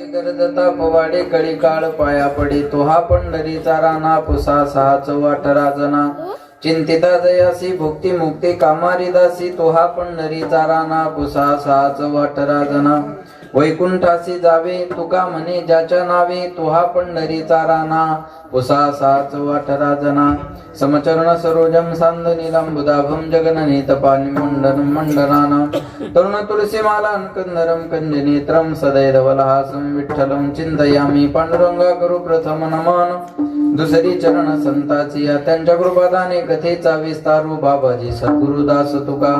गरजता पवाडे कळी काळ पाया पडे तो हा पंढरीचा राणा पुसा सहा चौवाठ राजना चिंतिता जयासी भुक्ती मुक्ती कामारी दासी तो हा पंढरीचा राणा पुसा सहा चौवाठ राजना वैकुंठासी जावे तुका म्हणे ज्याच्या नावे तो हा पंढरीचा राणा पुसा सहा चौवाठ राजना समचरण सरोजम सांद नीलंबुदाभम जगननीत पाणी मंडनम मंडनाना तरुण तुलसी माला कंदरम कंज नेत्रम सदैधवलहासं विठ्ठलं चिंतयामि पांडुरंगा करू प्रथम नमन दुसरी चरण संताची त्यांच्या कृपादाने कथेचा विस्तारू बाबाजी सद्गुरुदास तुका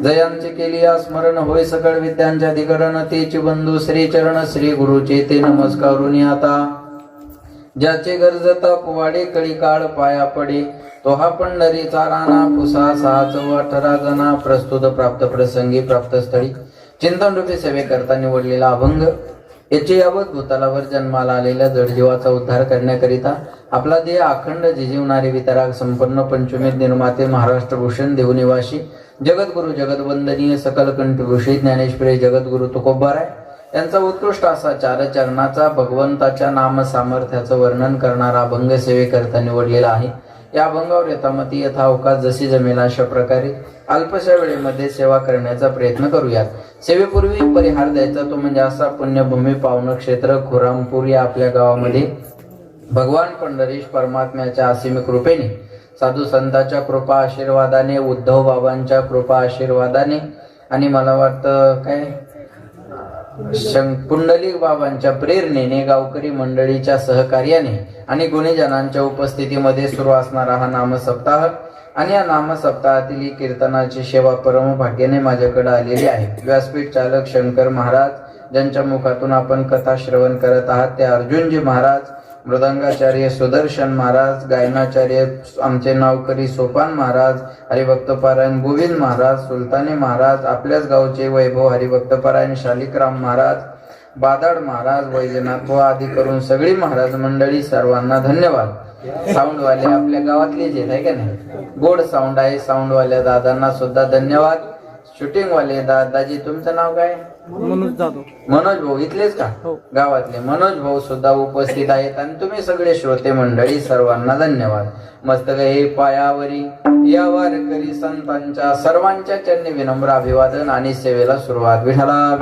जयांची केली स्मरण होय सकळ विद्यांच्या अधिकरण तेची बंधू श्री चरण श्री गुरुचे ते नमस्कारुनी आता ज्याचे गरजता पोवाडे कळी काळ पाया पडे तो हा पंढरीचा राणा पुसा सहा चौवाठ राजना प्रस्तुत प्राप्त प्रसंगी प्राप्त स्थळी चिंतन रूपी सेवेकरता निवडलेला अभंग याचे यावत भूतलावर जन्माला आलेल्या जडजीवाचा उद्धार करण्याकरिता आपला देह अखंड जिजीवणारे वितराग संपन्न पंचमेध निर्माते महाराष्ट्र भूषण देवनिवासी जगद्गुरु जगदवंदनीय सकल कंठभूषी ज्ञानेश्वरी जगद्गुरु तुकोबाराय यांचा उत्कृष्ट असा चारचरणाचा भगवंताच्या नाम सामर्थ्याचं वर्णन करणारा अभंग सेवेकरता निवडलेला आहे। या अभंगावर यथामती यथावकाश जशी जमेल अशा प्रकारे अल्पशा वेळेमध्ये सेवा करण्याचा प्रयत्न करूयात। सेवेपूर्वी परिहार द्यायचा तो म्हणजे असा पुण्यभूमी पावन क्षेत्र खुरामपूर या आपल्या गावामध्ये भगवान पंढरीश परमात्म्याच्या असीम कृपेने साधू संतांच्या कृपा आशीर्वादाने उद्धव बाबांच्या कृपा आशीर्वादाने आणि मला वाटतं काय पुंडलिक बाबांच्या प्रेरणेने गावकरी मंडळीच्या सहकार्याने आणि गुणीजनांच्या उपस्थितीमध्ये सुरू असणारा हा नाम सप्ताह आणि या नाम सप्ताहातील ही कीर्तनाची सेवा परम भाग्याने माझ्याकडे आलेली आहे। व्यासपीठ चालक शंकर महाराज ज्यांच्या मुखातून आपण कथा श्रवण करत आहात ते अर्जुनजी महाराज, मृदंगाचार्य सुदर्शन महाराज, गायनाचार्य आमचे नावकरी सोपान महाराज, हरिभक्तपारायण गोविंद महाराज, सुलतानी महाराज, आपल्याच गावचे वैभव हरिभक्तपारायण शालिकराम महाराज, बादाड महाराज, वैजनाथ व आदी करून सगळी महाराज मंडळी सर्वांना धन्यवाद। साऊंड वाले आपल्या गावातले जे आहे का नाही, गोड साऊंड आहे, साऊंड वाल्या दादांना सुद्धा धन्यवाद। शूटिंग वाले दादाजी तुमचं नाव काय? मनोज जाधव। मनोज भाऊ इथलेच का? गावातले मनोज भाऊ सुद्धा उपस्थित आहेत आणि तुम्ही सगळे श्रोते मंडळी सर्वांना धन्यवाद। मस्तक हे पायावरी या वारकरी संतांच्या सर्वांच्या चरणी विनम्र अभिवादन आणि सेवेला सुरुवात। विठाला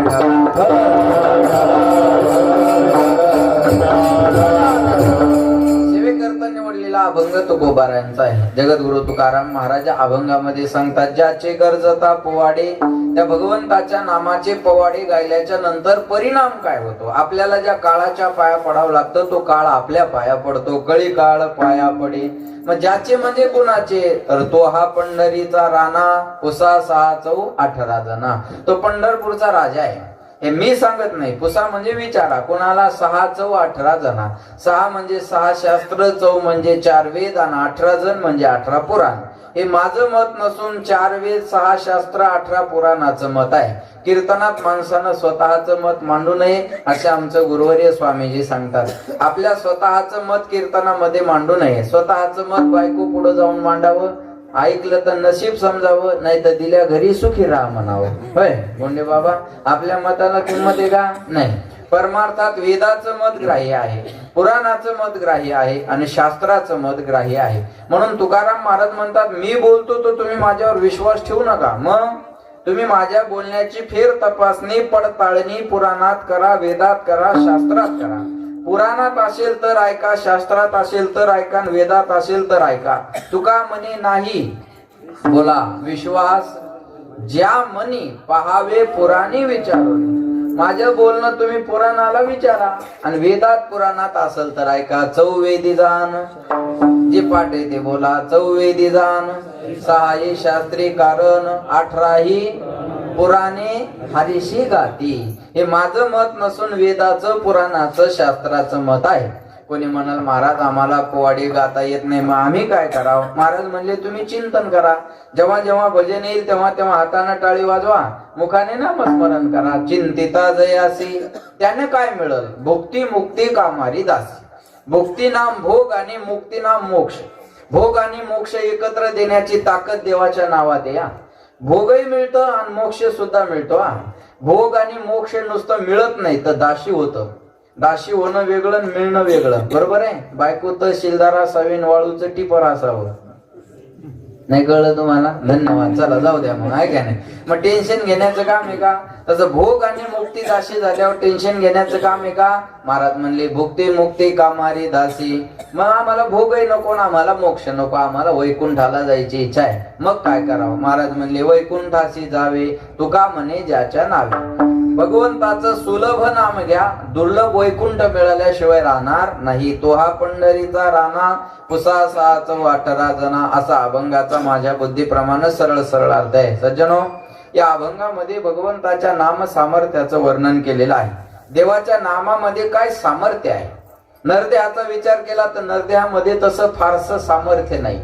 सेवेकरता निवडलेला अभंग तुकोबारायांचा आहे। जगद्गुरु तुकाराम महाराज अभंगामध्ये सांगतात, ज्याचे गरजता पोवाडे त्या भगवंताच्या नामाचे पवाडे गायल्याच्या नंतर परिणाम काय होतो? आपल्याला ज्या काळाच्या पाया पडावं लागतं तो काळ आपल्या पाया पडतो, कळी काळ पाया पडे। मग ज्याचे म्हणजे कोणाचे? तर तो हा पंढरीचा राणा पुसा सहा चौ 18 जना, तो पंढरपूरचा राजा आहे। हे मी सांगत नाही, पुसा म्हणजे विचारा कोणाला, 6 चौ 18 जना, 6 म्हणजे 6 शास्त्र, चौ म्हणजे 4 वेद आणि 18 जण म्हणजे 18 पुराण। हे माझं मत नसून 4 वेद 6 शास्त्र 18 पुराणाचं मत आहे। कीर्तनात माणसानं स्वतःचं मत मांडू नये असे आमचं गुरुवर्य स्वामीजी सांगतात। आपल्या स्वतःचं मत कीर्तनामध्ये मांडू नये, स्वतःचं मत बायको पुढे जाऊन मांडावं, ऐकलं तर नशीब समजावं, नाही तर दिल्या घरी सुखी राहा म्हणावं। होय गोंडे बाबा, आपल्या मताला किंमत आहे का? नाही। परमार्थात वेदाचं मत ग्राह्य आहे, पुराणाचं मत ग्राह्य आहे आणि शास्त्राचं मत ग्राह्य आहे। म्हणून तुकाराम महाराज म्हणतात, मी बोलतो तो तुम्ही माझ्यावर विश्वास ठेवू नका, मग तुम्ही माझ्या बोलण्याची फेर तपासणी पडताळणी पुराणात करा, वेदात करा, शास्त्रात करा। पुराणात असेल तर ऐका, शास्त्रात असेल तर ऐका, वेदात असेल तर ऐका। तुका म्हणे नाही बोला विश्वास, ज्या मनी पहावे पुराणी विचारून। माझं बोलणं तुम्ही पुराणाला विचारा आणि वेदात पुराणात असेल तर ऐका। चौवेदी जाण, जे पाठ आहे ते बोला। चौवेदी जाण, 6 शास्त्री कारण, 18 पुराणे हरीशी गाती। हे माझं मत नसून वेदाचं पुराणाचं शास्त्राचं मत आहे। कोणी म्हणाल महाराज आम्हाला पोवाडे गाता येत नाही, मग आम्ही काय करावं? महाराज म्हणले तुम्ही चिंतन करा, जेव्हा जेव्हा भजन येईल तेव्हा तेव्हा हाताने टाळी वाजवा, मुखाने नामस्मरण करा। चिंतिता जयासी, त्याने काय मिळेल? भुक्ती मुक्ती कामारी दासी। भुक्ती नाम भोग आणि मुक्ती नाम मोक्ष। भोग आणि मोक्ष एकत्र देण्याची ताकद देवाच्या नावात आहे। भोगही मिळतं आणि मोक्ष सुद्धा मिळतो। भोग आणि मोक्ष नुसतं मिळत नाही तर दाशी होतं। दाशी होणं वेगळं आणि मिळणं वेगळं. बरोबर आहे. बायको तहसीलदार असावी, वाळूचं टिपर असावं. नाही कळलं तुम्हाला? धन्यवाद. चला जाऊ द्या मग, आहे का नाही. मग टेन्शन घेण्याचं काम आहे का? तसं भोग आणि मुक्ती दासी झाल्यावर टेन्शन घेण्याचं काम आहे का? महाराज म्हणले भुक्ती मुक्ती कामारी दासी. मग आम्हाला भोगही नको ना आम्हाला मोक्ष नको, आम्हाला वैकुंठाला जायची इच्छा आहे. मग काय करावं? महाराज म्हणले वैकुंठासी जावे तुका म्हणे ज्याच्या नावे. भगवंताचं सुलभ नाम घ्या, दुर्लभ वैकुंठ मिळाल्याशिवाय राहणार नाही. तो हा पंढरीचा राणा पुसासाच वाटरा जना, असा अभंगाचा माझ्या बुद्धीप्रमाणे सरळ सरळ अर्थ आहे. सज्जनो, या अभंगामध्ये भगवंताच्या नाम सामर्थ्याचं वर्णन केलेलं आहे. देवाच्या नामामध्ये काय सामर्थ्य आहे? नरदेहाचा विचार केला तर नरदेहामध्ये तसं फारसं सामर्थ्य नाही.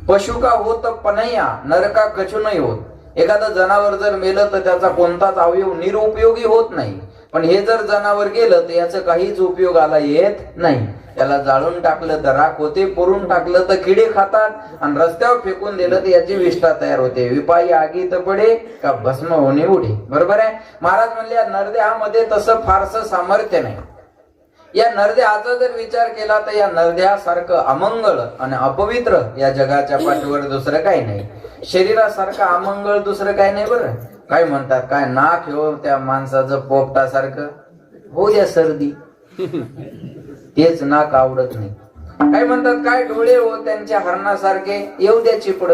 पशु का होत पनैया, नर का कछु नाही होत. एखादं जनावर जर मेलं तर त्याचा कोणताच अवयव निरुपयोगी होत नाही. पण हे जर जनावर गेलं तर याचं काहीच उपयोगाला येत नाही. त्याला जाळून टाकलं तर राख होते, पुरून टाकलं तर किडे खातात, आणि रस्त्यावर फेकून दिलं तर याची विष्ठा तयार होते. विपाई आगीत पडे का भस्म होणे उडे. बरोबर आहे. महाराज म्हणले या नरदेहामध्ये तसं फारसं सामर्थ्य नाही. या नरदेहाचा जर विचार केला तर या नरदेहासारखं अमंगळ आणि अपवित्र या जगाच्या पाठीवर दुसरं काही नाही. शरीरासारखं अमंगळ दुसरं काही नाही. बरं काय म्हणतात, काय नाक हो त्या माणसाचं पोपटासारखं, हो द्या सर्दी, तेच नाक आवडत नाही. काय म्हणतात, काय डोळे हो त्यांच्या हरणासारखे, येऊ द्या चिपड,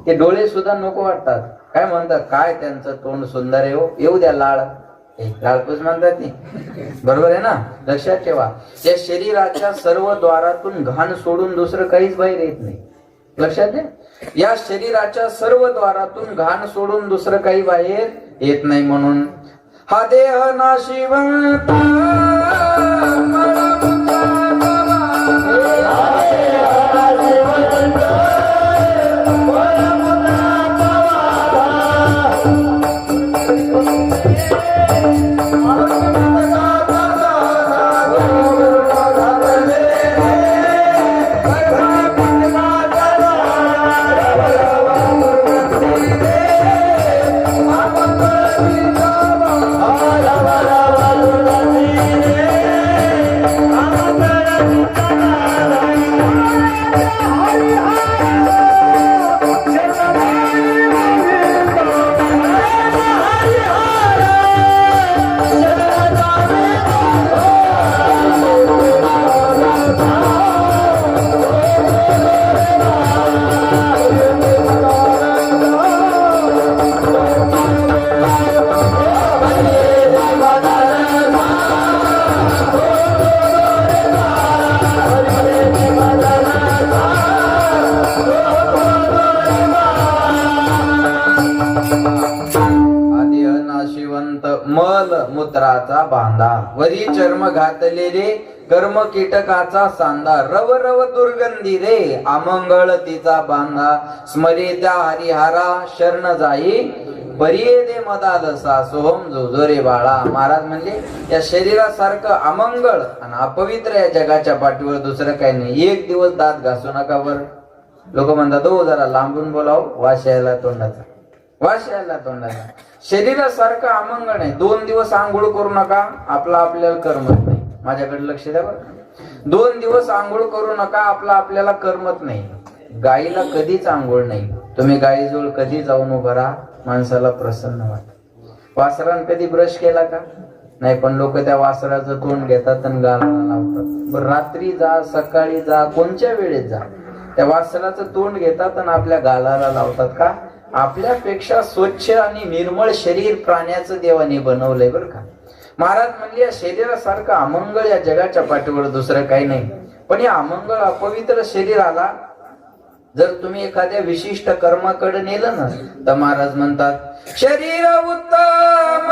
ते डोळे सुद्धा नको वाटतात. काय म्हणतात, काय त्यांचं तोंड सुंदर आहे हो, येऊ द्या लाळ, लाळपूस म्हणतात ते. बरोबर आहे ना. लक्षात ठेवा, या शरीराच्या सर्व द्वारातून घाण सोडून दुसरं काहीच बाहेर येत नाही. लक्षात द्या, या शरीराच्या सर्व द्वारातून घाण सोडून दुसरं काही बाहेर येत नाही. म्हणून हा देह नाशिवंत मल मूत्राचा बांधा, वरी चर्म घातलेले कर्म कीटकाचा सांदा, रव रव दुर्गंधी रे अमंगळ तिचा बांधा, स्मरे त्या हरिहारा शरण जाई बरिये दे मदालसा सोहम जोजो रे बाळा. महाराज म्हणले या शरीरासारखं अमंगळ आणि अपवित्र या जगाच्या पाठीवर दुसरं काही नाही. एक दिवस दात घासू नका. वर लोक म्हणतात हो जरा लांबून बोलाव, वास यायला तोंडाचा, वास यायला तोंडाचा. शरीरासारखं अमंगळ नाही. 2 दिवस आंघोळ करू नका, आपल्याला करमत नाही. माझ्याकडे लक्ष द्या बरं. 2 दिवस आंघोळ करू नका, आपल्याला करमत नाही. गाईला कधीच आंघोळ नाही. तुम्ही गाईजवळ कधी जाऊन उभा राहा, माणसाला प्रसन्न वाटत. वासरान कधी ब्रश केला का? नाही. पण लोक त्या वासराचं तोंड घेतात आणि गालाला लावतात. बरं, रात्री जा, सकाळी जा, कोणत्या वेळेत जा, त्या वासराचं तोंड घेतात आणि आपल्या गालाला लावतात. का? आपल्यापेक्षा स्वच्छ आणि निर्मळ शरीर प्राण्याचं देवाने बनवलंय. बरं का. महाराज म्हणले या शरीरासारखं अमंगळ या जगाच्या पाठीवर दुसरं काही नाही. पण या अमंगळ अपवित्र शरीराला जर तुम्ही एखाद्या विशिष्ट कर्माकडे नेलं ना, तर महाराज म्हणतात शरीर उत्तम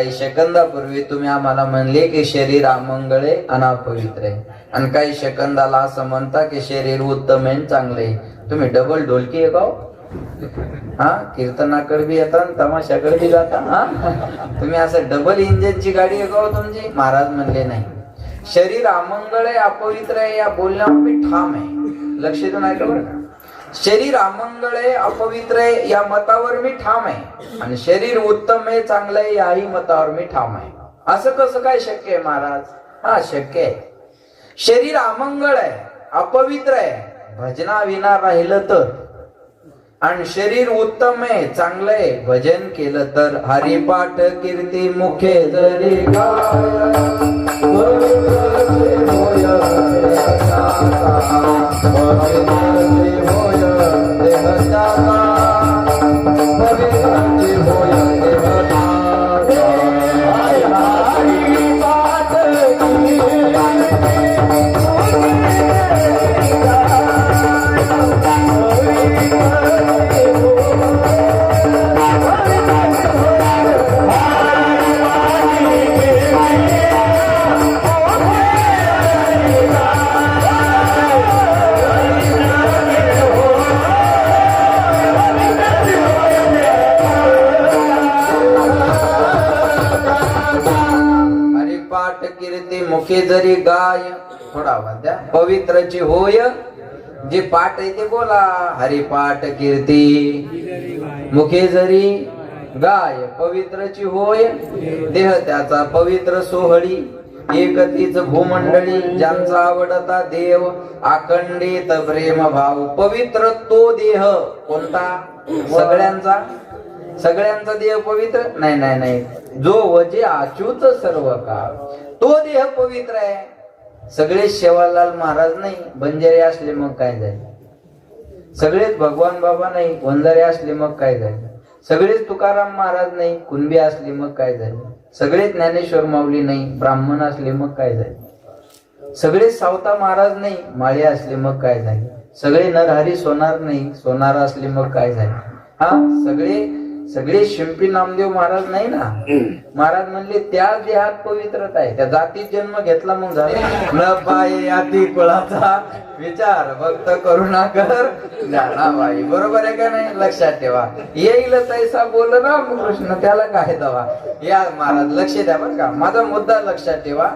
काही सेकंदापूर्वी तुम्ही आम्हाला म्हणले की शरीर अमंगळे अनापवित्र आहे, आणि काही सेकंदाला असं म्हणता की शरीर उत्तम आहे चांगले. तुम्ही डबल ढोलकी आहे का हो? हा, कीर्तनाकडे बी येता तमाशाकडे बी जाता. हा, तुम्ही असं डबल इंजिनची गाडी आहे का हो तुमची? महाराज म्हणले नाही, शरीर अमंगळ आहे अपवित्र आहे या बोलण्यावर मी ठाम आहे. लक्ष देऊन ऐका बरं का. शरीर अमंगळ आहे अपवित्र आहे या मतावर मी ठाम आहे, आणि शरीर उत्तम आहे चांगलं आहे याही मतावर मी ठाम आहे. असं कसं काय शक्य आहे महाराज? हा, शक्य आहे. शरीर अमंगळ आहे अपवित्र आहे भजनाविना राहिलं तर, आणि शरीर उत्तम आहे चांगलं आहे भजन केलं तर. हरिपाठ कीर्ती मुखे जरी मुखे जरी गाय, थोडा वाद्या, पवित्रची होय जे पाठ आहे ते बोला. हरिपाठ कीर्ती मुखे जरी गाय पवित्रची होय, देह त्याचा पवित्र सोहळी. एकतीच भूमंडळी ज्यांचा आवडता देव, अखंडित प्रेम भाव. पवित्र तो देह कोणता? सगळ्यांचा. सगळ्यांचा देह पवित्र नाही नाही नाही, जो वजे अच्युत सर्व काळ तो देह पवित्र आहे. सगळे सेवालाल महाराज नाही, बंजारे असले मग काय जाईल. सगळेच भगवान बाबा नाही, वंजारे असले मग काय जाईल. सगळेच तुकाराम महाराज नाही, कुणबी असले मग काय जाईल. सगळेच ज्ञानेश्वर माऊली नाही, ब्राह्मण असले मग काय जाईल. सगळेच सावता महाराज नाही, माळे असले मग काय जाईल. सगळे नरहरी सोनार नाही, सोनार असले मग काय जाईल. हा, सगळे शिंपी नामदेव महाराज नाही ना. महाराज म्हणले त्या देहात पवित्रता आहे, त्या जातीत जन्म घेतला मग झाला. न पाये अति कुळाचा विचार भक्त करुणा कर ज्ञानाबाई. बरोबर आहे का नाही? लक्षात ठेवा. येईल तैसा बोल राम कृष्ण, त्याला काय दवा. या महाराज लक्ष द्या बरं का. माझा मुद्दा लक्षात ठेवा.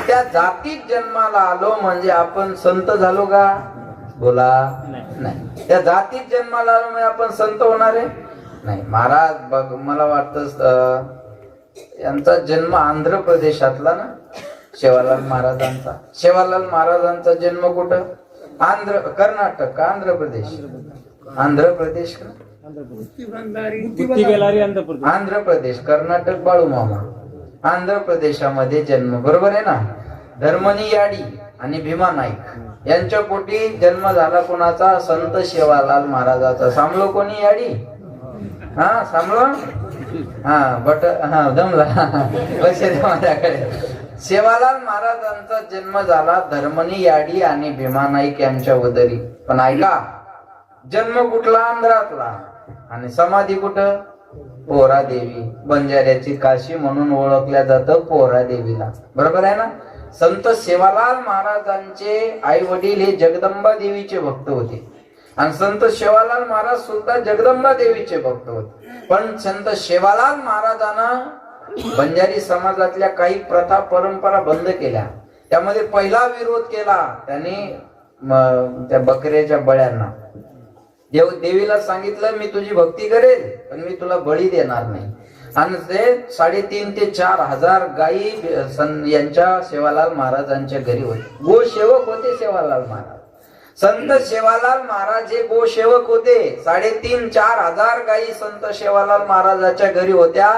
त्या जातीत जन्माला आलो म्हणजे आपण संत झालो का? बोला नाही. त्या जातीत जन्माला आलो म्हणजे आपण संत होणार आहे नाही. महाराज बघ, मला वाटतं यांचा जन्म आंध्र प्रदेशातला ना, सेवालाल महाराजांचा. सेवालाल महाराजांचा जन्म कुठं? कर्नाटक का आंध्र प्रदेश? आंध्र प्रदेश का? आंध्र प्रदेश. कर्नाटक बाळू मामा. आंध्र प्रदेशामध्ये जन्म. बरोबर आहे ना. धर्मनी याडी आणि भीमा नाईक यांच्या पोटी जन्म झाला. कोणाचा? संत सेवालाल महाराजाचा. सांभलो कोणी याडी? हा, सांभलो. हा, बट हा जमला. लक्ष द्या माझ्याकडे. सेवालाल महाराजांचा जन्म झाला धर्मनी याडी आणि भीमा नाईक यांच्या उदरी. पण ऐका, जन्म कुठला? आंध्रातला. आणि समाधी कुठं? पोहरा देवी. बंजाऱ्याची काशी म्हणून ओळखल्या जातं पोहरा देवीला. बरोबर आहे ना. संत सेवालाल महाराजांचे आई वडील हे जगदंबा देवीचे भक्त होते, आणि संत सेवालाल महाराज सुद्धा जगदंबा देवीचे भक्त होते. पण संत सेवालाल महाराजांना बंजारी समाजातल्या काही प्रथा परंपरा बंद केल्या. त्यामध्ये पहिला विरोध केला त्यांनी त्या बकऱ्याच्या बळ्यांना. देवीला सांगितलं मी तुझी भक्ती करेल पण मी तुला बळी देणार नाही. आणि ते 3.5 ते 4 हजार गायी यांच्या सेवालाल महाराजांच्या घरी होते. गोसेवक होते सेवालाल महाराज. संत सेवालाल महाराज हे गोसेवक होते. 3.5-4 हजार गायी संत सेवालाल महाराजाच्या घरी होत्या.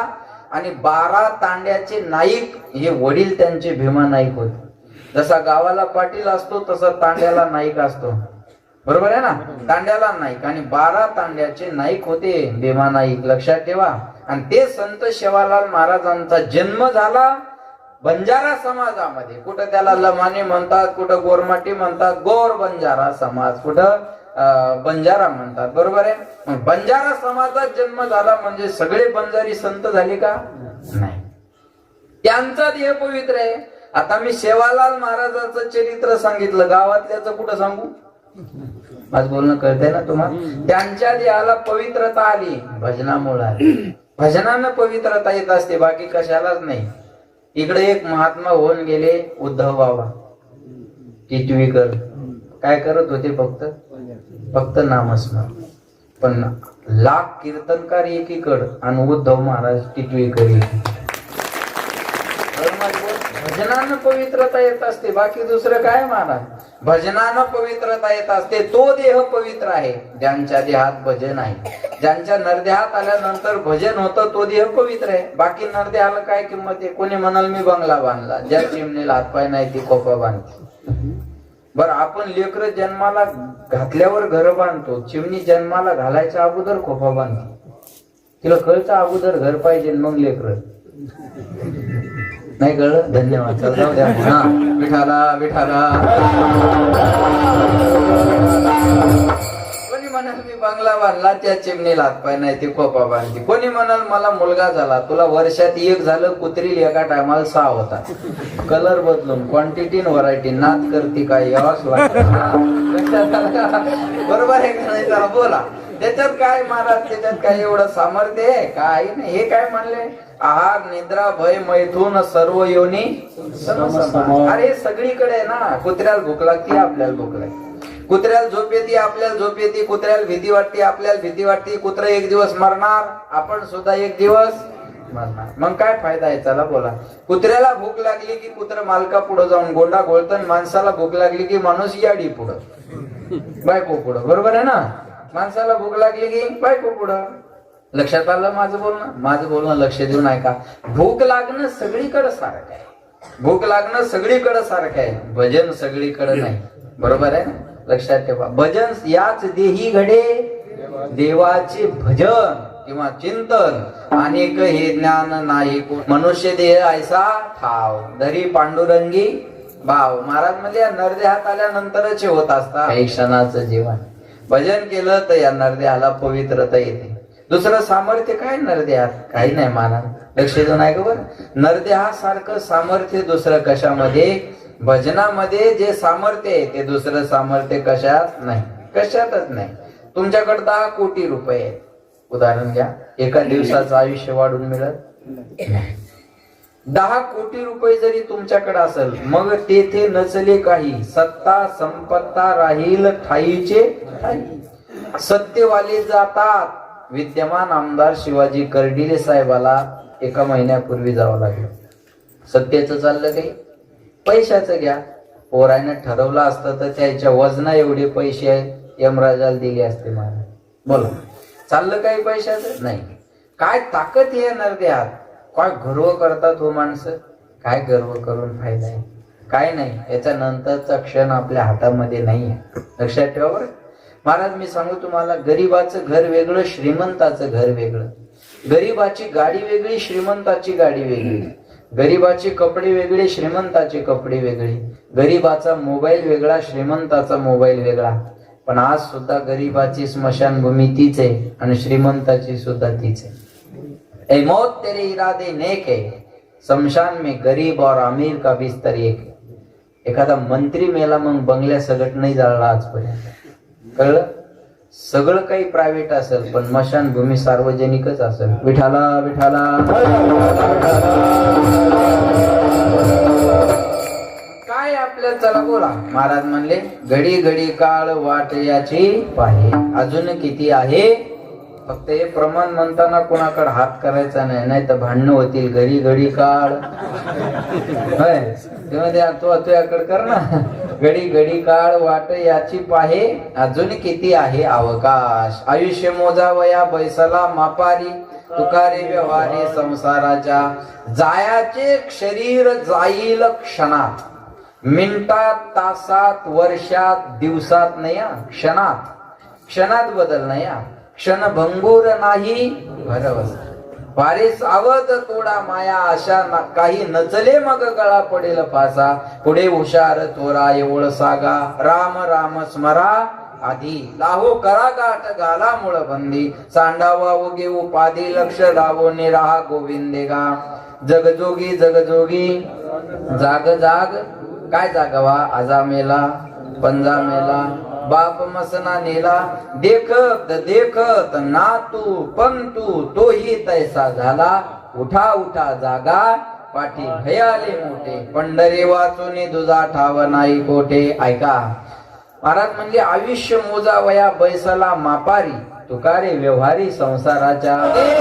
आणि 12 तांड्याचे नाईक हे वडील त्यांचे भीमा नाईक होते. जसा गावाला पाटील असतो तसा तांड्याला नाईक असतो. बरोबर आहे ना. तांड्याला नाईक आणि 12 तांड्याचे नाईक होते भीमा नाईक. लक्षात ठेवा. आणि ते संत सेवालाल महाराजांचा जन्म झाला बंजारा समाजामध्ये. कुठं त्याला लमानी म्हणतात, कुठं गोरमाटी म्हणतात. गोर बंजारा समाज, कुठं बंजारा म्हणतात. बरोबर आहे. मग बंजारा समाजात जन्म झाला म्हणजे सगळे बंजारी संत झाले का? नाही. त्यांचा देह पवित्र आहे. आता मी सेवालाल महाराजांचं चरित्र सांगितलं, गावातल्याच कुठं सांगू? माझं बोलणं कळतंय ना तुम्हाला? त्यांच्या देहाला पवित्रता आली भजनामुळे आली. भजनानं पवित्रता येत असते, बाकी कशालाच नाही. इकडे एक महात्मा होऊन गेले उद्धव बाबा टिटवीकर. काय करत होते? फक्त नामस्मरण. पण लाख कीर्तनकार एकीकड आणि उद्धव महाराज टिटवीकर एकीकडे. भजनानं पवित्रता येत असते, बाकी दुसरं काय महाराज? भजनानं पवित्रता येत असते. तो देह पवित्र आहे ज्यांच्या देहात भजन आहे. ज्यांच्या नरदेहात आल्यानंतर भजन होतं तो देह पवित्र आहे. बाकी नरदेहाला काय किंमत आहे? कोणी म्हणाल मी बंगला बांधला, ज्या चिमणीला हातपाय नाही ती कोपा बांधते. बर, आपण लेकर जन्माला घातल्यावर घर बांधतो, चिमणी जन्माला घालायच्या अगोदर खोपा बांधते. तिला कळतं अगोदर घर पाहिजे मग लेकर. नाही कळलं? धन्यवाद. चल जाऊ द्या. हा, विठाला विठाला. कोणी म्हणाल मी बंगला बांधला, त्या चिमणीला हातपाय नाही ती खोपा बांधते. कोणी म्हणाल मला मुलगा झाला, तुला वर्षात एक झालं, कुत्री एका टायमाला 6 होता. कलर बदलून क्वांटिटी व्हरायटी नाद करते काय यावाच लागतं. बरोबर आहे का नाही? जरा बोला. त्याच्यात काय महाराज? त्याच्यात काय एवढं सामर्थ्य आहे? काही नाही. हे काय म्हणले? आहार निद्रा भय मैथून सर्व योनी समसमान. अरे सगळीकडे ना. कुत्र्याला भूक लागते, आपल्याला भूक लागते. कुत्र्याला झोप येते, आपल्याला झोप येते. कुत्र्याला भीती वाटते, आपल्याला भीती वाटते. कुत्रा एक दिवस मरणार, आपण सुद्धा एक दिवस मरणार. मग काय फायदा आहे? चला बोला. कुत्र्याला भूक लागली की कुत्र मालका पुढे जाऊन गोंडा घोळतं. माणसाला भूक लागली की माणूस याडी पुढं, बायको पुढं. बरोबर आहे ना? माणसाला भूक लागली की बायको पुढं. लक्षात आलं माझं बोलणं? माझं बोलणं लक्ष देऊन ऐका. भूक लागणं सगळीकडे सारखं आहे. भूक लागणं सगळीकडे सारखं आहे, भजन सगळीकडे नाही. बरोबर आहे ना? लक्षात ठेवा. भजन याच देही घडे देवाचे भजन किंवा चिंतन. अनेक हे ज्ञान नाही मनुष्य देह ऐसा ठाव धरी पांडुरंगी भाव. महाराज म्हणजे नरदेहात आल्यानंतरच होत असता काही क्षणाचं जीवन. भजन केलं तर या नरदेहाला पवित्रता येते. दुसरं सामर्थ्य काय नरदेहात? काही नाही महाराज. लक्ष देऊन ऐका बरं. नरदेहासारखं सामर्थ्य दुसरं कशामध्ये? भजनामध्ये जे सामर्थ्य आहे ते दुसरं सामर्थ्य कशात नाही, कशातच नाही. तुमच्याकडे 10 कोटी रुपये आहेत, उदाहरण घ्या. एका दिवसाचं आयुष्य वाढून मिळत 10 कोटी रुपये जरी तुमच्याकडे असेल, मग तेथे नचले काही, सत्ता संपत्ता राहील ठाईचे ठाई. सत्यवाले जातात. विद्यमान आमदार शिवाजी कर्डिले साहेबाला 1 महिन्यापूर्वी जावं लागलं. सत्याचं चाललं काही, पैशाचं घ्या. पोराने ठरवलं असतं तर त्याच्या वजना एवढे पैसे यमराजाला दिले असते. मला बोला, चाललं काही पैशाचं नाही. काय ताकद आहे नरदेहात. काय गर्व करतात हो माणसं. काय गर्व करून फायदा आहे? काय नाही. याच्या नंतरचा क्षण आपल्या हातामध्ये नाही आहे. लक्षात ठेवा बरं. महाराज मी सांगू तुम्हाला, गरीबाचं घर वेगळं, श्रीमंताचं घर वेगळं. गरीबाची गाडी वेगळी, श्रीमंताची गाडी वेगळी. गरीबाचे कपडे वेगळे, श्रीमंताचे कपडे वेगळे. गरीबाचा मोबाईल वेगळा, श्रीमंताचा मोबाईल वेगळा. पण आज सुद्धा गरीबाची स्मशानभूमी तीच आहे आणि श्रीमंताची सुद्धा तीच आहे. ए मौत तेरे इरादे नेक है, शमशान में गरीब और अमीर का बिस्तर एक है. एखादा मंत्री मेला मग बंगल्या सगट नाही जाळला आजपर्यंत. कळलं? सगळं काही प्रायव्हेट असेल पण स्मशानभूमी सार्वजनिकच असेल. विठाला विठाला. काय आपल्या चला बोला. महाराज म्हणले घडी घडी काळ वाट याची पाहे, अजून किती आहे. फक्त हे प्रमाण म्हणताना कोणाकडे हात करायचा नाही, नाही तर भांडणं होतील. घडी घडी काळ तेव्हा तू याकडे कर ना. घडी घडी काळ वाट याची पाहे, अजून किती आहे अवकाश. आयुष्य मोजावया बैसला मापारी, तुकारे व्यवहारे संसाराच्या. जायाचे शरीर जाईल क्षणात, मिनिटात तासात वर्षात दिवसात नाही, क्षणात. क्षणात बदल नाही. क्षणभंगूर नाही भरवस. वारे सावध तोडा माया आशा काही नचले मग गळा पडेल फासा. पुढे हुशार थोरा एवढ सागा, राम राम स्मरा आधी. लाहो करा गाठ घाला मुळ बंदी, सांडावा उगे उपाधी लक्ष लावो निराहा गोविंदेगा. जगजोगी जगजोगी जाग जाग काय जागावा आजा मेला पंजा मेला बाप मसना नेला देखत देखत नातू पंतू तोही तैसा झाला उठा उठा जागा पाठी भयाले मोठे पंढरी वाचून दुजा ठाव नाही कोठे. ऐका महाराज म्हणजे आयुष्य मोजा वया बैसला मापारी तुकारे व्यवहारी संसाराच्या देह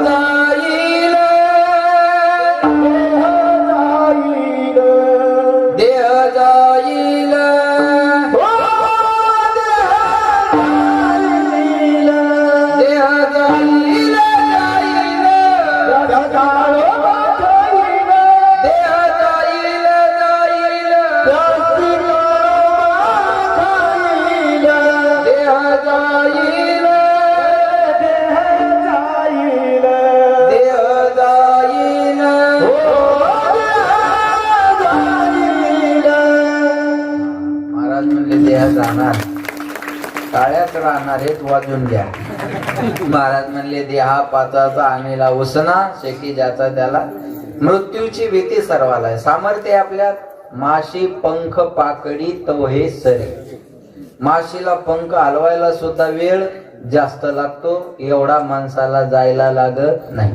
जाईल देह जाईल जाणार काळ्यात राहणार हेच वाजून घ्या. महाराज म्हणले देहा पाचाचा आणेला उसना शेकी ज्याचा त्याला मृत्यूची भीती सर्वाला आहे. सामर्थ्य आपल्यात माशी पंख पाकडी तो हे सरे. माशीला पंख हलवायला सुद्धा वेळ जास्त लागतो एवढा माणसाला जायला लागत नाही.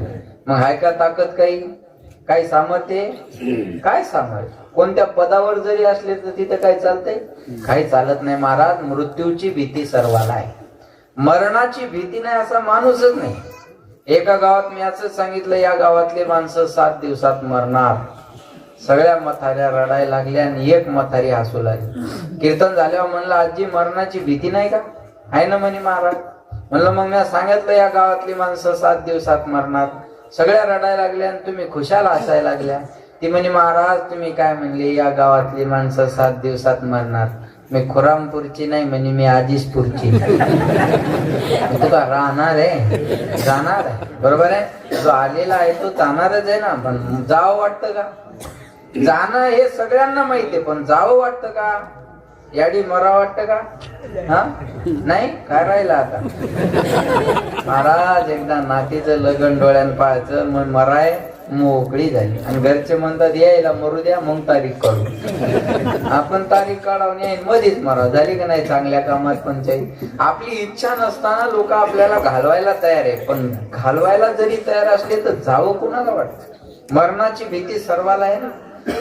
मग हाय का ताकद काही काय सामर्थ्य काय सामर्थ्य कोणत्या पदावर जरी असले तर तिथे काय चालतंय काही चालत नाही. महाराज मृत्यूची भीती सर्वाला आहे मरणाची भीती नाही असा माणूसच नाही. एका गावात मी असंच सांगितलं या गावातले माणसं 7 दिवसात मरणार. सगळ्या मथाऱ्या रडायला लागल्या आणि एक मथारी हसू लागली. कीर्तन झाल्यावर म्हणलं आजी मरणाची भीती नाही का आहे ना म्हणे महाराज. म्हणलं मग मी सांगितलं या गावातली माणसं 7 दिवसात मरणार. सगळ्या रडायला लागल्या आणि तुम्ही खुशाल हसायला लागल्या. ती म्हणे महाराज तुम्ही काय म्हणले या गावातली माणसं 7 दिवसात मरणार. मी खुरामपूरची नाही म्हणे मी आजीसपूरची. तू का राहणार आहे जाणार आहे बरोबर आहे. जो आलेला आहे तो जाणारच आहे ना. पण जावं वाटतं का जाणं हे सगळ्यांना माहितीये पण जावं वाटतं का याडी मरा वाटतं का हा नाही काय राहिलं आता. महाराज एकदा नातीचं लग्न डोळ्यान पाहायचं मग मराय मोकळी झाली आणि घरचे म्हणतात यायला मरू द्या मग तारीख काढू. आपण तारीख काढावून येईल मध्येच मराव झाली का नाही चांगल्या कामात पंचायत. आपली इच्छा नसताना लोक आपल्याला घालवायला तयार आहे पण घालवायला जरी तयार असले तर जावं कुणाला वाटतं. मरणाची भीती सर्वाला आहे ना.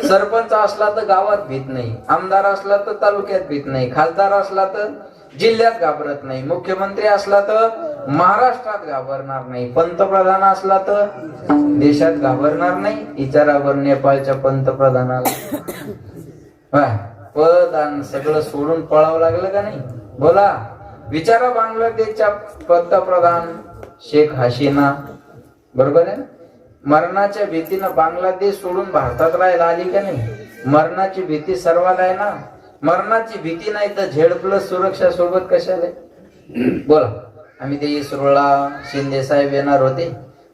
सरपंच असला तर गावात भीत नाही आमदार असला तर तालुक्यात भीत नाही खासदार असला तर जिल्ह्यात घाबरत नाही मुख्यमंत्री असला तर महाराष्ट्रात घाबरणार नाही पंतप्रधान असला तर देशात घाबरणार नाही. विचारावर नेपाळच्या पंतप्रधानाला पद आणि सगळं सोडून पळावं लागलं का नाही बोला. विचारा बांगलादेशच्या पंतप्रधान शेख हसीना बरोबर आहे ना. मरणाच्या भीतीनं बांगलादेश सोडून भारतात राहायला आली का नाही. मरणाची भीती सर्वाला आहे ना. मरणाची भीती नाही तर Z+ सुरक्षा सोबत कशाला बोला. आम्ही ते इस्रोला शिंदे साहेब येणार होते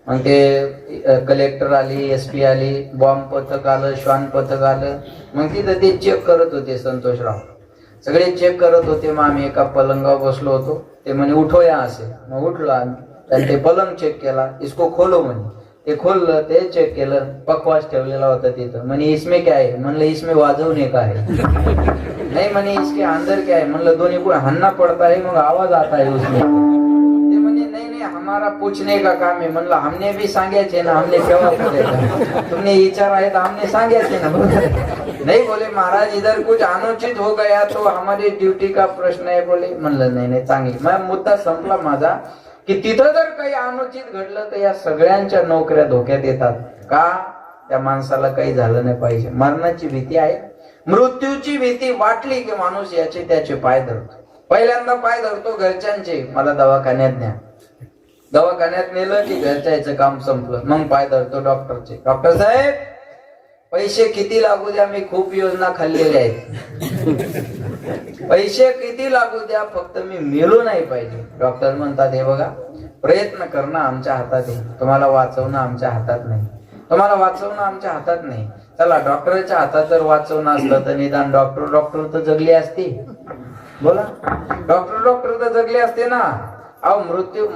मग ते कलेक्टर आली SP आली बॉम्ब पथक आलं श्वान पथक आलं मग तिथं ते चेक करत होते. संतोषराव सगळे चेक करत होते. मग आम्ही एका पलंगावर बसलो होतो. ते म्हणे उठो या असे मग उठलो आम्ही. त्याने ते पलंग चेक केला इसको खोलो म्हणे. ते खोललं ते चेक केलं पकवास ठेवलेला होता तिथं. म्हणे इसमें क्या है म्हणलं इसमें वाजवणे का है. नहीं म्हणे इसके अंदर क्या है म्हणलं दोन्ही को हन्ना पड़ता है मग आवाज आता है उसमें. ते म्हणे नहीं नहीं हमारा पूछने का काम है म्हणलं हमने भी सांगायचे ना हमने केव्हा तुमने विचार आहे तर हमने सांगायचे ना. नहीं बोले महाराज इधर कुछ अनुचित हो गया तो हमारी ड्यूटी का प्रश्न है बोले. म्हणलं नाही नाही चांगली मग मुद्दा संपला माझा की तिथं जर काही अनुचित घडलं तर या सगळ्यांच्या नोकऱ्या धोक्यात येतात का त्या माणसाला काही झालं नाही पाहिजे. मरणाची भीती आहे मृत्यूची भीती वाटली की माणूस याचे त्याचे पाय धरतो. पहिल्यांदा पाय धरतो घरच्यांचे मला दवाखान्यात न्या. दवाखान्यात नेलं की घरच्याचं काम संपलं मग पाय धरतो डॉक्टरचे. डॉक्टर साहेब पैसे किती लागू द्या मी खूप योजना खाल्लेल्या आहेत. पैसे किती लागू द्या फक्त मी मेलो नाही पाहिजे. डॉक्टर म्हणतात हे बघा प्रयत्न करणं आमच्या हातात आहे तुम्हाला वाचवणं आमच्या हातात नाही. तुम्हाला वाचवणं आमच्या हातात नाही. चला डॉक्टरच्या हातात जर वाचवणं असतं तर निदान डॉक्टर तर जगले असते बोला. डॉक्टर तर जगले असते ना. अहो मृत्यू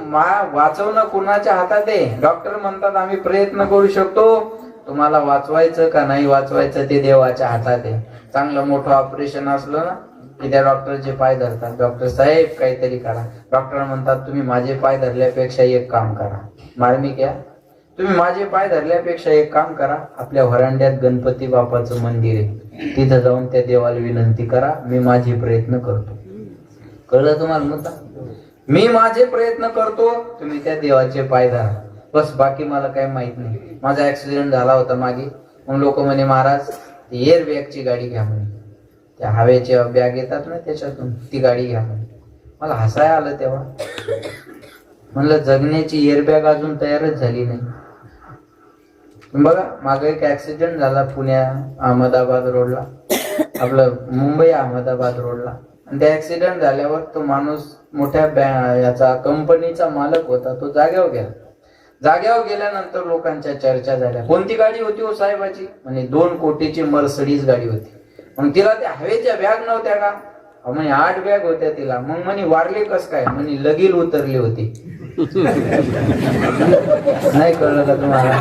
वाचवणं कुणाच्या हातात आहे. डॉक्टर म्हणतात आम्ही प्रयत्न करू शकतो तुम्हाला वाचवायचं का नाही वाचवायचं ते देवाच्या हातात आहे. चांगलं मोठं ऑपरेशन असलं ना की त्या डॉक्टरचे पाय धरतात, डॉक्टर साहेब काहीतरी करा. डॉक्टर म्हणतात तुम्ही माझे पाय धरल्यापेक्षा एक काम करा. मार्मिक या, तुम्ही माझे पाय धरल्यापेक्षा एक काम करा, आपल्या व्हरांड्यात गणपती बाप्पाचं मंदिर आहे, तिथं जाऊन त्या देवाला विनंती करा, मी माझे प्रयत्न करतो. कळलं तुम्हाला मुद्दा? मी माझे प्रयत्न करतो, तुम्ही त्या देवाचे पाय धरा, बस. बाकी मला काही माहित नाही. माझा ऍक्सिडेंट झाला होता मागे, मग लोक म्हणे महाराज एअर बॅगची गाडी घ्या म्हणे, त्या हवेच्या बॅग येतात ना त्याच्यातून, ती गाडी घ्या म्हणे. मला हसाय आलं तेव्हा. म्हणलं जगण्याची एअर बॅग अजून तयारच झाली नाही. बघा मागे एक ऍक्सिडेंट झाला पुण्या अहमदाबाद रोडला, आपलं मुंबई अहमदाबाद रोडला. आणि त्या ऍक्सिडेंट झाल्यावर तो माणूस मोठ्या याचा कंपनीचा मालक होता, तो जाग्यावर गेला. जाग्यावर गेल्यानंतर लोकांच्या चर्चा झाल्या, कोणती गाडी होती हो साहेबाची? म्हणे 2 कोटीची मर्सडीज गाडी होती. मग तिला त्या हवेच्या बॅग नव्हत्या का? म्हणे 8 बॅग होत्या तिला. मग म्हणे वारले कस काय? म्हणे लगील उतरली होती. नाही कळलं का तुम्हाला?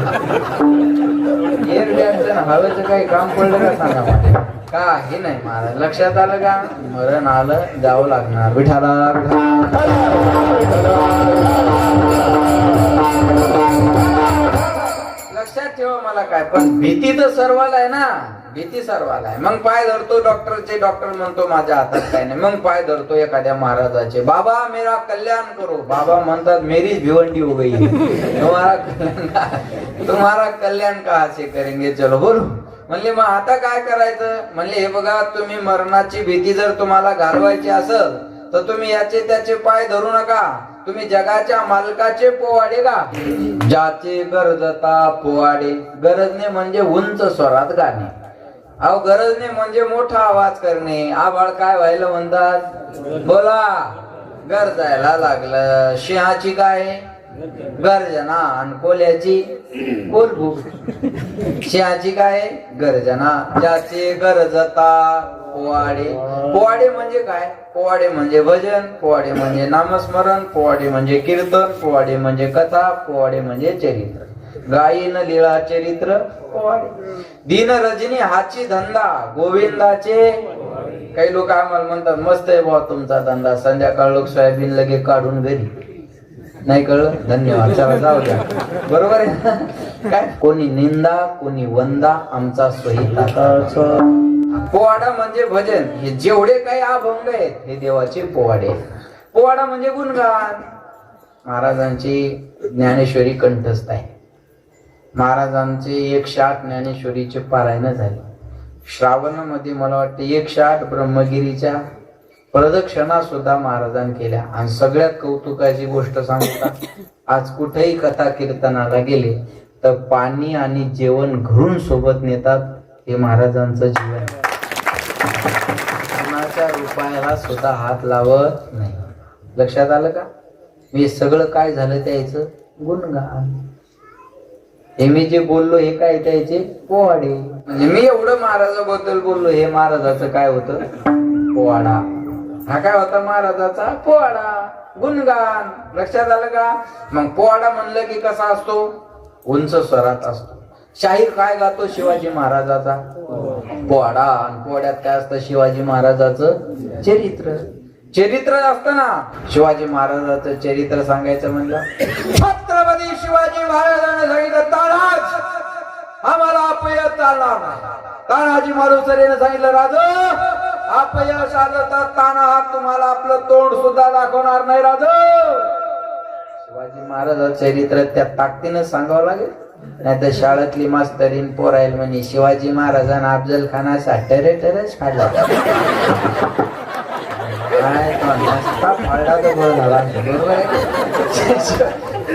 एअर बॅगचं हवेचं काही काम पडलं का सांगा मला? काही नाही मला लक्षात आलं का? मरण आलं, जावं लागणार. विठाला लक्षात ठेवा. मला काय पण भीती तर सर्वाला आहे ना, भीती सर्वाला आहे. मग पाय धरतो डॉक्टरचे, डॉक्टर म्हणतो माझ्या हातात काय नाही. मग पाय धरतो एखाद्या महाराजाचे, बाबा मेरा कल्याण करो. बाबा म्हणतात मेरी भिवंडी हो गई, तुम्हारा कल्याण कहाँ से करेंगे, चलो बोलो. म्हणले मग आता काय करायचं? म्हणले हे बघा, तुम्ही मरणाची भीती जर तुम्हाला घालवायची असेल तर तुम्ही याचे त्याचे पाय धरू नका, तुम्ही जगाच्या मालकाचे पोवाडे गा. ज्याचे गरजता पोवाडे. गरजने म्हणजे उंच स्वरात गाणे. अहो गरजने म्हणजे मोठा आवाज करणे. आबाळ काय व्हायला म्हणतात? बोला. गरजायला लागलं. सिंहाची काय गर्जना आणि कोल्याची कोलभूक. सिंहाची काय गर्जना. ज्याचे गरजता पोवाडे. पोवाडे म्हणजे काय? पोवाडे म्हणजे भजन, पोवाडे म्हणजे नामस्मरण, पोवाडे म्हणजे कीर्तन, पोवाडे म्हणजे कथा, पोवाडे म्हणजे चरित्र. गायीन लीळा चरित्र पोवाडे. दिन रजनी हाची धंदा गोविंदाचे. काही लोक आम्हाला म्हणतात मस्त आहे बुवा तुमचा धंदा, संध्याकाळ लोक सोयाबीन लगे काढून घरी. नाही कळलं? धन्यवाद, चला जाऊ द्या. बरोबर आहे काय? कोणी निंदा कोणी वंदा, आमचा सोहिता. पोवाडा म्हणजे भजन. हे जेवढे काही अभंग आहेत हे देवाचे पोवाडे. पोवाडा म्हणजे गुणगान. महाराजांची ज्ञानेश्वरी कंठस्थ आहे. महाराजांचे 108 ज्ञानेश्वरीचे पारायण झाले. श्रावणामध्ये मला वाटतं 108 ब्रह्मगिरीच्या प्रदक्षिणा सुद्धा महाराजांनी केल्या. आणि सगळ्यात कौतुकाची गोष्ट सांगू का? आज कुठेही कथा कीर्तनाला गेले तर पाणी आणि जेवण घरून सोबत नेतात. हे महाराजांचं जीवन. कोणाच्या रुपयाला सुद्धा हात लावत नाही. लक्षात आलं का? मी सगळं काय झालं त्याचं गुणगान. हे मी जे बोललो हे काय त्याचे पोवाडे. म्हणजे मी एवढं महाराजाबद्दल बोललो, हे महाराजाचं काय होतं? पोवाडा. हा काय होता महाराजाचा? पोवाडा, गुणगान. लक्षात आलं का? मग पोवाडा म्हणलं की कसा असतो? उंच स्वरात असतो. शाहीर काय गातो? शिवाजी महाराजाचा पोवाडा. आणि पोवाड्यात काय असतं? शिवाजी महाराजाचं चरित्र. चरित्र असतं ना. शिवाजी महाराजाचं चरित्र सांगायचं म्हणलं, छत्रपती शिवाजी महाराजांनी सांगितलं तानाज आम्हाला अपयश चालणार नाही. तानाजी मालुसरेने सांगितलं राज अपयश आलं तर ताना हात तुम्हाला आपलं तोंड सुद्धा दाखवणार नाही राज. शिवाजी महाराजाचं चरित्र त्या ताकदीनं सांगावं लागेल. नाही तर शाळेतली मास्तरीन पोरायला म्हणे शिवाजी महाराजांना अफजल खानाचा टेरेटरच काढला.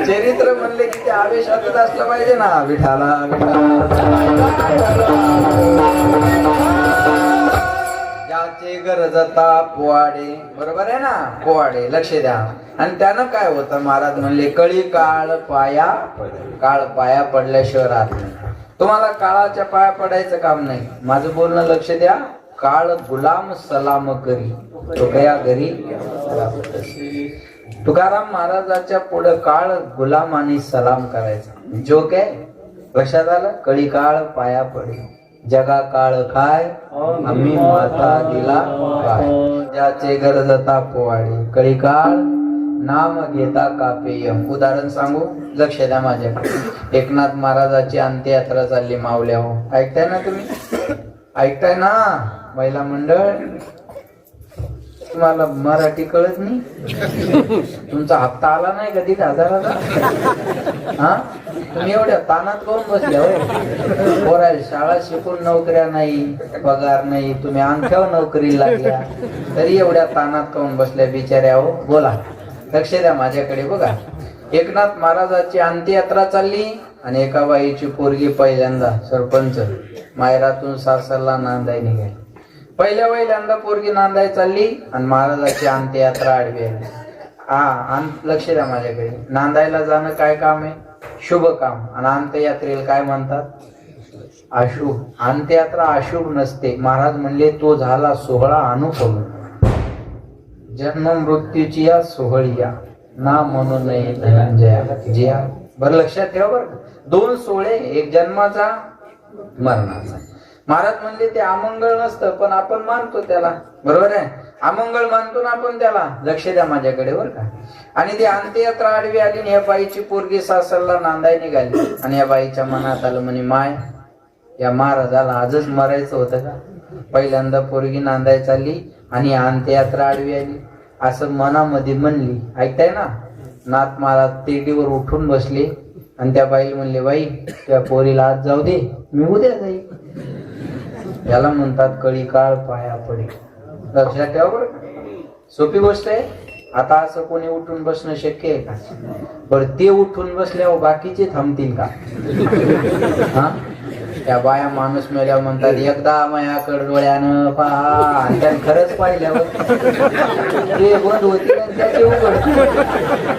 चरित्र म्हणले की ते आवेशातच असलं पाहिजे ना. विठाला ज्याचे गरजता पोवाडे. बरोबर आहे ना? पोवाडे. लक्ष द्या. आणि त्यानं काय होतं? महाराज म्हणले कळी काळ पाया. काळ पाया पडल्याशिवाय राहत नाही. तुम्हाला काळाच्या पाया पडायचं काम नाही. माझं बोलणं लक्ष द्या. काळ गुलाम सलाम करी तो कया घरी. तुकाराम महाराजाच्या पुढे काळ गुलाम आणि सलाम करायचा. जो काय लक्षात आलं? कळी काळ पाया पडे, जगा काळ काय आम्ही माता दिला काय, ज्याचे गरजता पोवाडे, कळी काळ नाम घेता कापेयम. उदाहरण सांगू, लक्ष द्या माझ्याकडे. एकनाथ महाराजाची अंत्ययात्रा चालली मावल्या. हो, ऐकताय ना तुम्ही? ऐकताय ना महिला मंडळ? तुम्हाला मराठी कळत नाही? तुमचा हप्ता आला नाही कधी 1000चा? हा, तुम्ही एवढ्या तानात करून बसले होय? पोरायला शाळा शिकून नोकऱ्या नाही, पगार नाही, तुम्ही अंगठ्यावर नोकरीला लागल्या तरी एवढ्या तानात करून बसल्या बिचाऱ्या. हो, बोला, लक्ष द्या माझ्याकडे. बघा, एकनाथ महाराजाची अंत्ययात्रा चालली आणि एका बाईची पोरगी पहिल्यांदा सरपंच मायरातून सासरला नांदाय निघाली. पहिल्यांदा पोरगी नांदाय चालली आणि महाराजाची अंत्ययात्रा आडवी आली. लक्ष द्या माझ्याकडे. नांदायला जाणं काय काम आहे? शुभ काम. आणि अंत्ययात्रेला काय म्हणतात? अशुभ. अंत्ययात्रा अशुभ नसते. महाराज म्हणले तो झाला सोहळा अनुपम, जन्म मृत्यूची या सोहळीया ना म्हणू नये धनंजया जिया. बरं लक्षात ठेवा बरं, 2 सोहळे, एक जन्माचा, मरणाचा. महाराज म्हणले ते अमंगळ नसतं पण आपण मानतो त्याला, बरोबर आहे? अमंगळ मानतो ना आपण त्याला. लक्ष द्या माझ्याकडे बरं का. आणि ती अंत्ययात्रा आडवी आली आणि या बाईची पोरगी सासरला नांदाय निघाली आणि या बाईच्या मनात आलं, म्हणे माय, या महाराजाला आजच मरायचं होतं का? पहिल्यांदा पोरगी नांदाय चालली आणि अंत्ययात्रा आडवी आली असं मनामध्ये म्हणली. ऐकताय ना? नाथ महाराज तेडीवर उठून बसले आणि त्या बाईला म्हणले, बाई त्या पोरीला आज जाऊ दे, मी उद्या जाईल. याला म्हणतात कळी काळ पाया पडे. लक्षात ठेवा बरं. सोपी गोष्ट आहे. आता असं कोणी उठून बसणं शक्य आहे का? बरं, ते उठून बसल्यावर बाकीचे थांबतील का? हा, त्या बाया माणूस मेल्यावर म्हणतात, एकदा मायाकडे डोळ्यानं पहा, त्याने खरंच पाहिल्यावर ते बंद होते त्याचे उघड.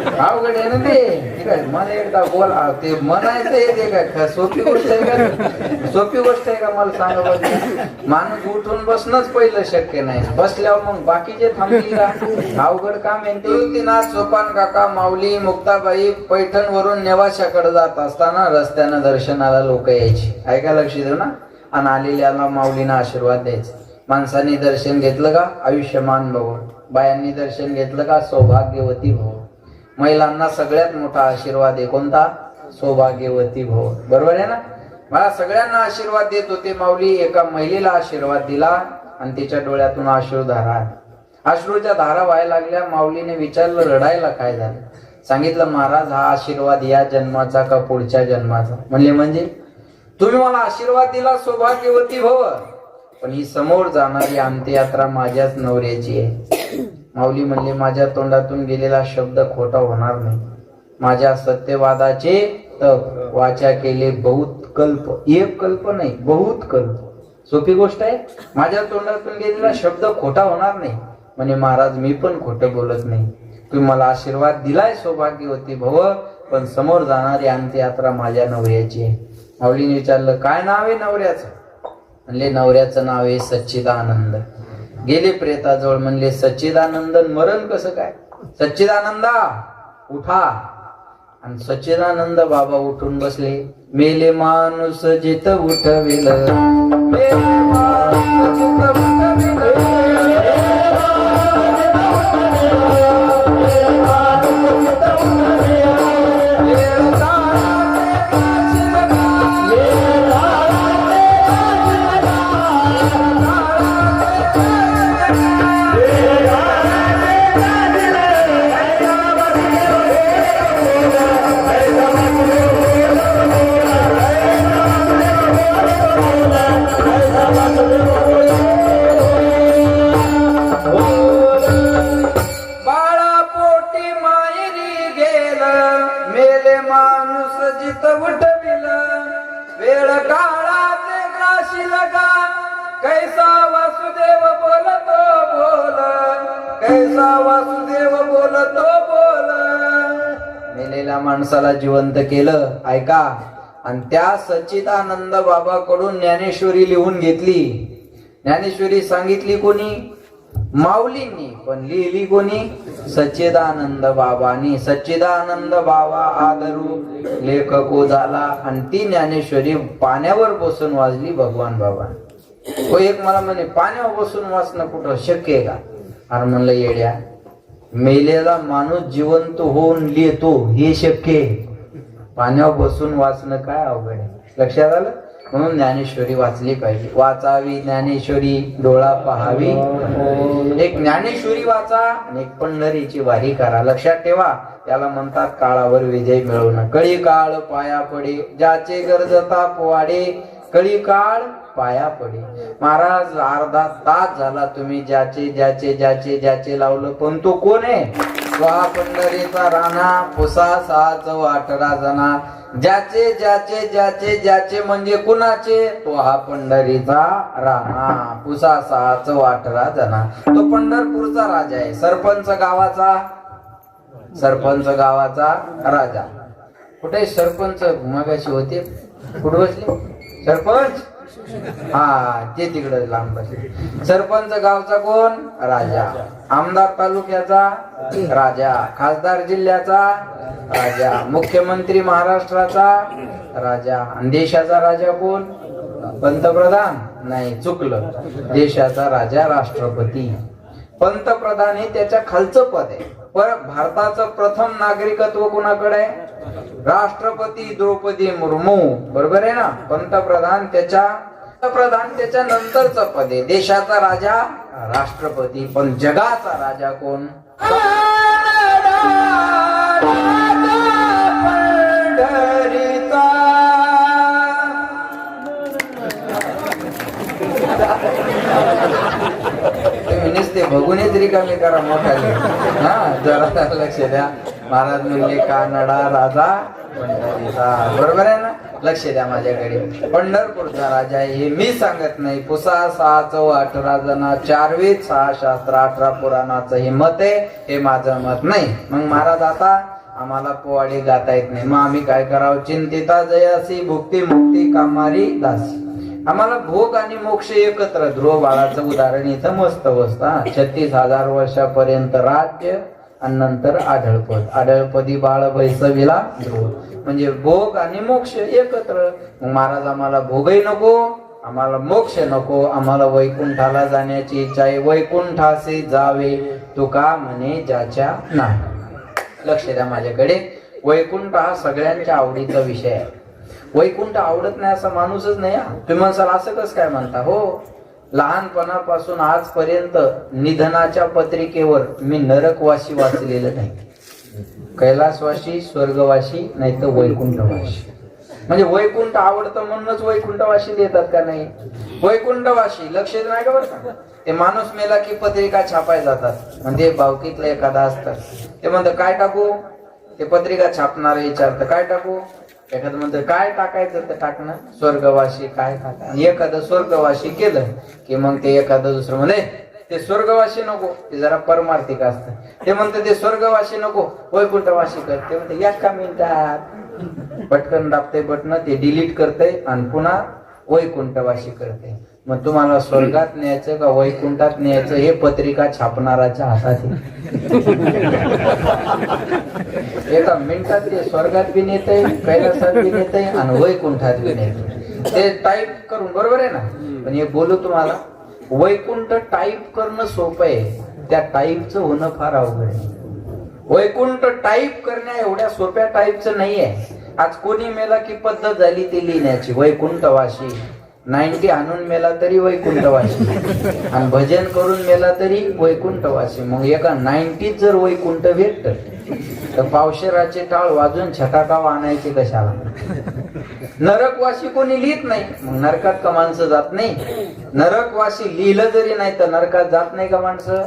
अवघड आहे ना ते. ठीक आहे, मला एकदा बोला, ते म्हणायचं ते काय सोपी गोष्ट आहे का? सोपी गोष्ट आहे का? मला सांगा बरं. माणूस उठून बसणंच पहिलं शक्य नाही, बसल्यावर मग बाकीचे थांबतील का? अवघड काम आहे ते. ना सोपान काका, माऊली, मुक्ताबाई पैठण वरून नेवाशाकडे जात असताना रस्त्यानं दर्शनाला लोक यायची. ऐका, लक्ष देऊ ना. आणि आलेल्याला माऊलीना आशीर्वाद द्यायचा. माणसांनी दर्शन घेतलं का आयुष्यमान भव, बायांनी दर्शन घेतलं का सौभाग्यवती भव. महिलांना सगळ्यात मोठा आशीर्वाद आहे कोणता? सौभाग्यवती भव. बरोबर आहे ना? मला सगळ्यांना आशीर्वाद देत होते माऊली. एका महिलेला आशीर्वाद दिला आणि तिच्या डोळ्यातून अश्रुधारा, अश्रूच्या धारा व्हायला लागल्या. माऊलीने विचारलं, रडायला काय झालं? सांगितलं, महाराज हा आशीर्वाद या जन्माचा का पुढच्या जन्माचा? म्हणले म्हणजे? तुम्ही मला आशीर्वाद दिला सौभाग्यवती भव, पण ही समोर जाणारी अंत्ययात्रा माझ्याच नवऱ्याची आहे. माऊली म्हणले, माझ्या तोंडातून गेलेला शब्द खोटा होणार नाही. माझ्या सत्यवादाचे तप वाचा केले बहुत कल्प, एक कल्प नाही बहुत कल्प. सोपी गोष्ट आहे. माझ्या तोंडातून गेलेला शब्द खोटा होणार नाही. म्हणे महाराज मी पण खोटं बोलत नाही. तुम्ही मला आशीर्वाद दिलाय सौभाग्यवती भव, पण समोर जाणारी अंत्ययात्रा माझ्या नवऱ्याची आहे. माऊलीने विचारलं, काय नाव आहे नवऱ्याचं? म्हणले, नवऱ्याचं नाव आहे सच्चिदानंद. गेले प्रेताजवळ, म्हणले, सच्चिदानंदन मरण कसं काय? सच्चिदानंदा उठा. आणि सच्चिदानंद बाबा उठून बसले. मेले माणूस जित उठविल, मेले माणूस जित उठविल, वेळ काळाचे ग्राशी लगा, कैसा वासुदेव बोलतो बोल, कैसा वासुदेव बोलतो बोल. मेलेल्या माणसाला जिवंत केलं. ऐका, आणि त्या सच्चिदानंद बाबाकडून ज्ञानेश्वरी लिहून घेतली. ज्ञानेश्वरी सांगितली कोणी? माऊलींनी, पण लिहिली कोणी? सच्चिदानंद बाबांनी. सच्चिदानंद बाबा आदरू लेखको झाला, आणि ती ज्ञानेश्वरी पाण्यावर बसून वाजली भगवान बाबा. तो एक मला म्हणे, पाण्यावर बसून वाचणं कुठं शक्य आहे का? अरे म्हणलं, येड्या, मेलेला माणूस जिवंत होऊन लिहितो हे शक्य आहे, पाण्यावर बसून वाचणं काय अवघड आहे? लक्षात आलं? म्हणून ज्ञानेश्वरी वाचली पाहिजे. वाचावी ज्ञानेश्वरी, डोळा पहावी. एक ज्ञानेश्वरी वाचा आणि एक पंढरीची वारी करा. लक्षात ठेवा, त्याला म्हणतात काळावर विजय मिळवणं. कळी काळ पाया पडे, ज्याचे गरजता पोवाडे. कळी काळ पाया पडे. महाराज, अर्धा तास झाला तुम्ही ज्याचे ज्याचे ज्याचे ज्याचे लावलं, पण तो कोण आहे? तो हा पंढरीचा राणा, पुसा 618 जना. ज्याचे ज्याचे ज्याचे ज्याचे म्हणजे कुणाचे? तो हा पंढरीचा राणा, पुसा 618 जना. तो पंढरपूरचा राजा आहे. सरपंच गावाचा, सरपंच गावाचा राजा. कुठे सरपंच? मगाशी होते, कुठे बसले सरपंच? हा, ते तिकडे लांब बसले. सरपंच गावचा कोण? राजा. आमदार तालुक्याचा राजा. खासदार जिल्ह्याचा राजा. मुख्यमंत्री महाराष्ट्राचा राजा. आणि देशाचा राजा कोण? पंतप्रधान? नाही, चुकलं. देशाचा राजा राष्ट्रपती. पंतप्रधान हे त्याच्या खालचं पद आहे. पण भारताचं प्रथम नागरिकत्व कोणाकडे आहे? राष्ट्रपती द्रौपदी मुर्मू. बरोबर आहे ना? पंतप्रधान त्याच्या नंतरचं पद आहे. देशाचा राजा राष्ट्रपती. पण जगाचा राजा कोण? ते बघूनच रिकामी करा मोठाले. हा, जरा लक्ष द्या. महाराज म्हणले कानडा राजा पंढरीचा. बरोबर आहे ना? लक्ष द्या माझ्याकडे. पंढरपूरचा राजा हे मी सांगत नाही. पुसा 618 जना, 4 वेद 6 शास्त्र 18 पुराणाचं हे मत आहे. हे माझं मत नाही. मग महाराज, आता आम्हाला पोवाडे गाता येत नाही, मग आम्ही काय करावं? चिंतिता जयासी भुक्ती मुक्ती कामारी दासी. आम्हाला भोग आणि मोक्ष एकत्र. ध्रुव बाळाचं उदाहरण इथं मस्त बसतं. 36,000 वर्षापर्यंत राज्य आणि नंतर आढळपद. आढळपदी बाळ भैसविला ध्रुव. म्हणजे भोग आणि मोक्ष एकत्र. मग महाराज, आम्हाला भोगही नको, आम्हाला मोक्ष नको, आम्हाला वैकुंठाला जाण्याची इच्छा आहे. वैकुंठासे जावे तुका म्हणे ज्याच्या नाही. लक्ष द्या माझ्याकडे. वैकुंठ हा सगळ्यांच्या आवडीचा विषय आहे. वैकुंठ आवडत नाही असा माणूसच नाही. तुम्ही म्हणसाल असं कसं काय म्हणता? हो, लहानपणापासून आजपर्यंत निधनाच्या पत्रिकेवर मी नरकवासी वाचलेलं नाही. कैलासवासी, स्वर्गवासी, नाही तर वैकुंठवासी. म्हणजे वैकुंठ आवडतं म्हणूनच वैकुंठवासी देतात का? नाही. वैकुंठवासी लक्ष नाही का? बरं का, ते माणूस मेला की पत्रिका छापाय जातात. म्हणजे भावकीतला एखादा असतात, ते म्हणतात काय टाकू? ते पत्रिका छापणार विचारतं काय टाकू? एखादं म्हणतं काय टाकायचं तर टाकणं. स्वर्गवासी काय टाका. आणि एखादं स्वर्गवासी केलं की मग ते एखादं दुसरं म्हणे ते स्वर्गवासी नको, ते जरा परमार्थिक असतं. ते म्हणतं ते स्वर्गवासी नको, वैकुंठवासी कर. ते म्हणते एका मिनिटात पटकन दाबते बटन, ते डिलीट करते आणि पुन्हा वैकुंठवासी करते. मग तुम्हाला स्वर्गात न्यायचं का वैकुंठात न्यायचं हे पत्रिका छापणाराच्या हातात आहे. एका मिनिटात ते स्वर्गात बी नेतंय, कैलासात बी नेतंय आणि वैकुंठात बी नेतंय. ते टाईप करून. बरोबर आहे ना? पण हे बोलू तुम्हाला, वैकुंठ टाईप करणं सोपं आहे, त्या टाईपचं होणं फार अवघड आहे. वैकुंठ टाईप करण्या एवढ्या सोप्या टाईपचं नाहीये. आज कोणी मेला की पद्धत झाली ती लिहिण्याची. वैकुंठवासी 90 आणून मेला तरी वैकुंठवासी, आणि भजन करून मेला तरी वैकुंठवासी. मग एका 90 जर वैकुंठ भेटत तर पावशेराचे टाळ वाजून छटाटाव आणायचे कशाला? नरकवासी कोणी लिहित नाही, मग नरकात का माणसं जात नाही? नरकवासी लिहिलं जरी नाही तर नरकात जात नाही का माणसं?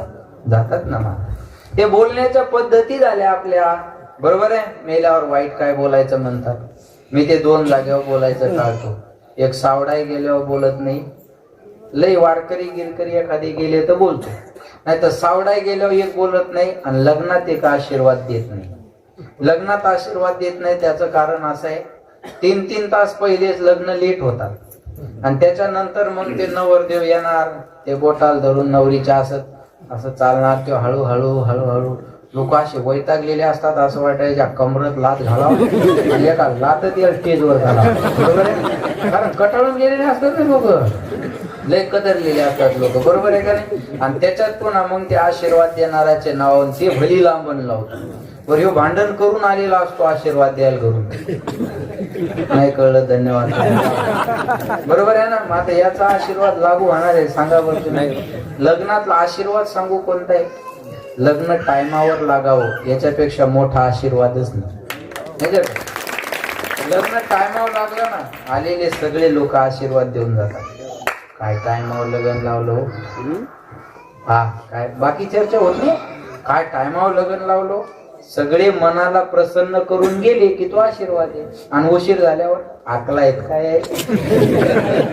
जातात ना. मग ते बोलण्याच्या पद्धती झाल्या आपल्या. बरोबर आहे? मेल्यावर वाईट काय बोलायचं म्हणतात. मी ते 2 जागेवर बोलायचं टाळतो. एक सावडाई गेल्यावर बोलत नाही, लय वारकरी गिरकरी एखादी गेले तर बोलतो, नाही तर सावडाई गेल्यावर एक बोलत नाही. आणि लग्नात एक आशीर्वाद देत नाही. लग्नात आशीर्वाद देत नाही त्याचं कारण असं आहे, 3-3 तास पहिलेच लग्न लेट होतात आणि त्याच्यानंतर मग ते नवरदेव येणार, ते बोटाल धरून नवरीच्या असत असं चालणार किंवा हळूहळू हळूहळू लोक असे वैतागलेले असतात, असं वाटायच्या कमरत लात घालावं आणि एका लातच या स्टेजवर घालावं. बरोबर आहे, कारण कटाळून गेलेले असतात ना लोक, लय कदरलेले असतात लोक. बरोबर आहे का नाही? आणि त्याच्यात पुन्हा मग ते आशीर्वाद देणाऱ्याचे नाव ते भली लांबण लावतो. बरं, ह्यो भांडण करून आलेला असतो आशीर्वाद द्यायला करून. नाही कळलं, धन्यवाद. बरोबर आहे ना? मग आता याचा आशीर्वाद लागू होणार आहे, सांगा बरं नाही. लग्नातला आशीर्वाद सांगू कोणता आहे? लग्न टायमावर लागावं याच्यापेक्षा मोठा आशीर्वादच नाही. लग्न टायमावर लागलं ना, आलेले सगळे लोक आशीर्वाद देऊन जातात. काय टायमावर लग्न लावलो, हा काय बाकी चर्चा होत नाही. काय टायमावर लग्न लावलो, सगळे मनाला प्रसन्न करून गेले की तो आशीर्वाद आहे. आणि उशीर झाल्यावर आकला येत काय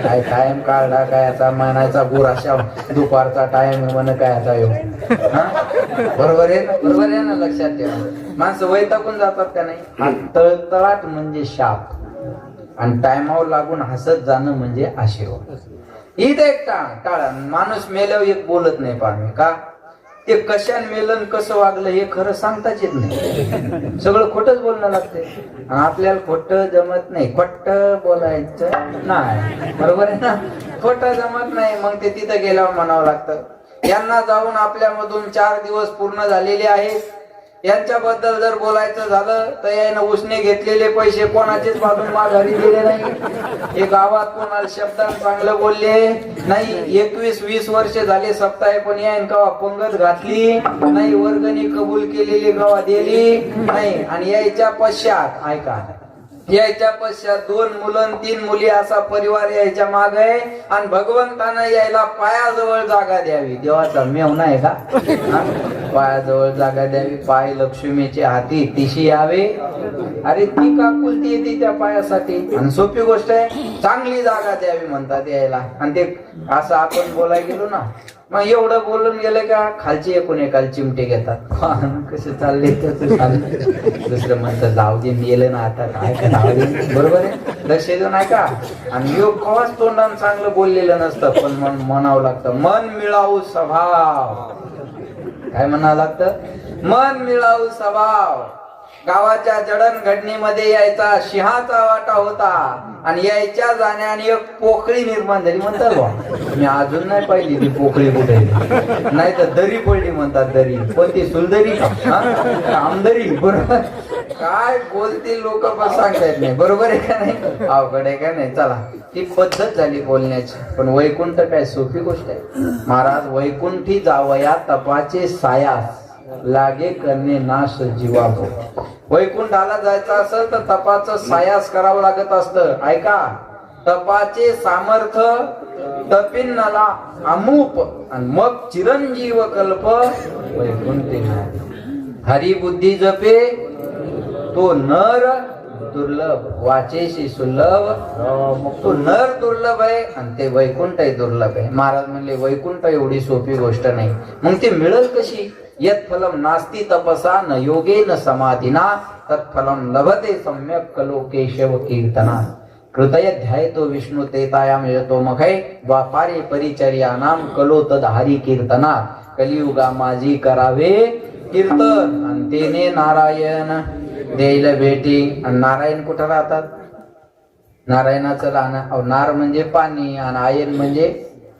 काय टाइम काढला, काय आता महिन्याचा गुर अशा दुपारचा टाइम म्हण काय आता येऊ. बरोबर आहे ना? बरोबर आहे ना? लक्षात ठेवा, माणसं वैतागून जातात का नाही. हा तळतळाट म्हणजे शाप, आणि टायमावर लागून हसत जाणं म्हणजे आशीर्वाद. ही ते एक टाळा. माणूस मेल्यावर एक बोलत नाही पाहणे का, ते कशान मेलन कसं वागलं हे खरं सांगताच येत नाही. सगळं खोटच बोलणं लागते, आणि आपल्याला खोटं जमत नाही, खोट बोलायचं नाही. बरोबर आहे ना? खोटं जमत नाही, मग ते तिथं गेल्यावर म्हणावं लागतं. यांना जाऊन आपल्यामधून 4 दिवस पूर्ण झालेले आहेत. यांच्याबद्दल जर बोलायचं झालं तर यानं उसने घेतलेले पैसे कोणाचेच बाजून माघारी दिले नाही. हे गावात कोणाला शब्दात चांगलं बोलले नाही. 21-20 वर्ष झाले सप्ताहे, पण यायन कवा पंगत घातली नाही, वर्गणी कबूल केलेली कवा दिली नाही. आणि यायच्या पश्चात ऐका, यायच्या पश्चात 2 मुलं 3 मुली असा परिवार यायच्या माग आहे. आणि भगवंतानं यायला पायाजवळ जागा द्यावी. देवाचा मेव नाही का? पायाजवळ जागा द्यावी. पाय लक्ष्मीचे हाती तिशी यावे. अरे ती काकुलती येते त्या पायासाठी, आणि सोपी गोष्ट आहे. चांगली जागा द्यावी म्हणतात यायला. आणि ते असं आपण बोलायला गेलो ना, मग एवढं बोलून गेलं का खालची एकूण एकाला चिमटे घेतात. कसं चालले तर चाललं. दुसरं म्हणतं जाऊ दे, मेलं ना आता काय करावं. बरोबर आहे, लक्ष देऊ नाही का? आणि योग कवाच तोंडानं चांगलं बोललेलं नसतं, पण म्हणावं लागतं मन मिळावू स्वभाव. काय म्हणावं लागतं? मन मिळावू स्वभाव. गावाच्या जडणघडणीमध्ये यायचा सिंहाचा वाटा होता, आणि यायच्या जाण्याने एक पोकळी निर्माण झाली म्हणतात. मी अजून नाही पाहिली ती पोकळी कुठे, नाही तर दरी पडली म्हणतात. दरी पण ती सुलदरी आमदरी. बरोबर, काय बोलतील लोक पण सांगता येत नाही. बरोबर आहे का नाही? अवघड आहे का नाही? चला, ती पद्धत झाली बोलण्याची. पण वैकुंठ काय सोपी गोष्ट आहे? महाराज, वैकुंठी जावया तपाचे सायास लागे करणे नाश जीवाभो. वैकुंठाला जायचं असेल तर तपाचं सायास करावं लागत असतं. ऐका, तपाचे सामर्थ्य तपिन्नला अमूप, आणि मग चिरंजीव कल्प वैकुंठे. हरी बुद्धी जपे तो नर दुर्लभ, वाचेशी सुलभ. मग तो नर दुर्लभ आहे आणि ते वैकुंठ दुर्लभ आहे. महाराज म्हणले वैकुंठ एवढी सोपी गोष्ट नाही. मग ते मिळेल कशी? यत् फलम नास्ति तपसा न योगेन समाधिना तत्फलम लभते सम्यक कलो केशव कीर्तना. कृतय ध्यायतो विष्णु तेतायाम यतो मखै द्वापारे परिचर्यानाम कलो तद हरी कीर्तना. कलियुगा माझी करावे कीर्तन, आणि तेने नारायण देईल भेटी. आणि नारायण कुठं राहतात? नारायणाचं राहणं. नार म्हणजे पाणी, आणि आयन म्हणजे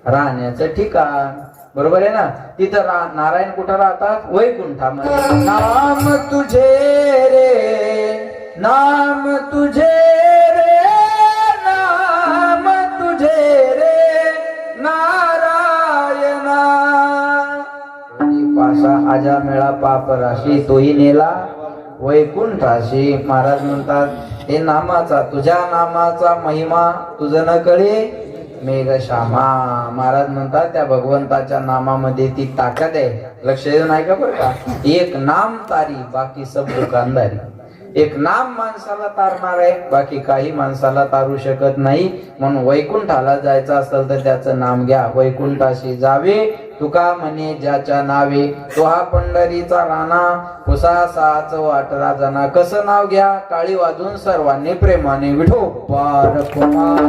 राहण्याचं ठिकाण. बरोबर आहे ना? तिथं नारायण कुठं राहतात? वैकुंठामध्ये. नाम तुझे रे, नाम तुझे रे, नाम तुझे रे नारायणा. पासा आजा मेळा पाप राशी तोही नेला वैकुंठाशी. महाराज म्हणतात हे नामाचा, तुझ्या नामाचा महिमा तुझं न कळे मेघ श्यामा. महाराज म्हणतात त्या भगवंताच्या नामामध्ये ती ताकद आहे. लक्ष देऊन ऐका बरं का. एक नाम तारी बाकी सब दुकानदारी. एक नाम माणसाला तारणार आहे, बाकी काही माणसाला तारू शकत नाही. म्हणून वैकुंठाला जायचं असेल तर त्याचं नाम घ्या. वैकुंठाशी जावे तुका म्हणे ज्याच्या नावे, तो हा पंढरीचा राणा पुसासाच वाटरा जना. कसं नाव घ्या? काळी वाजून सर्वांनी प्रेमाने विठोबार कुमार.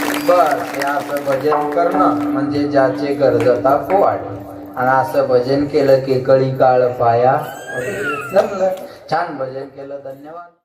बर ते असं भजन करणं म्हणजे ज्याचे गरजता पोवाडे. आणि असं भजन केलं की कळी काळ पाया. जमलं. छान भजन केलं. धन्यवाद.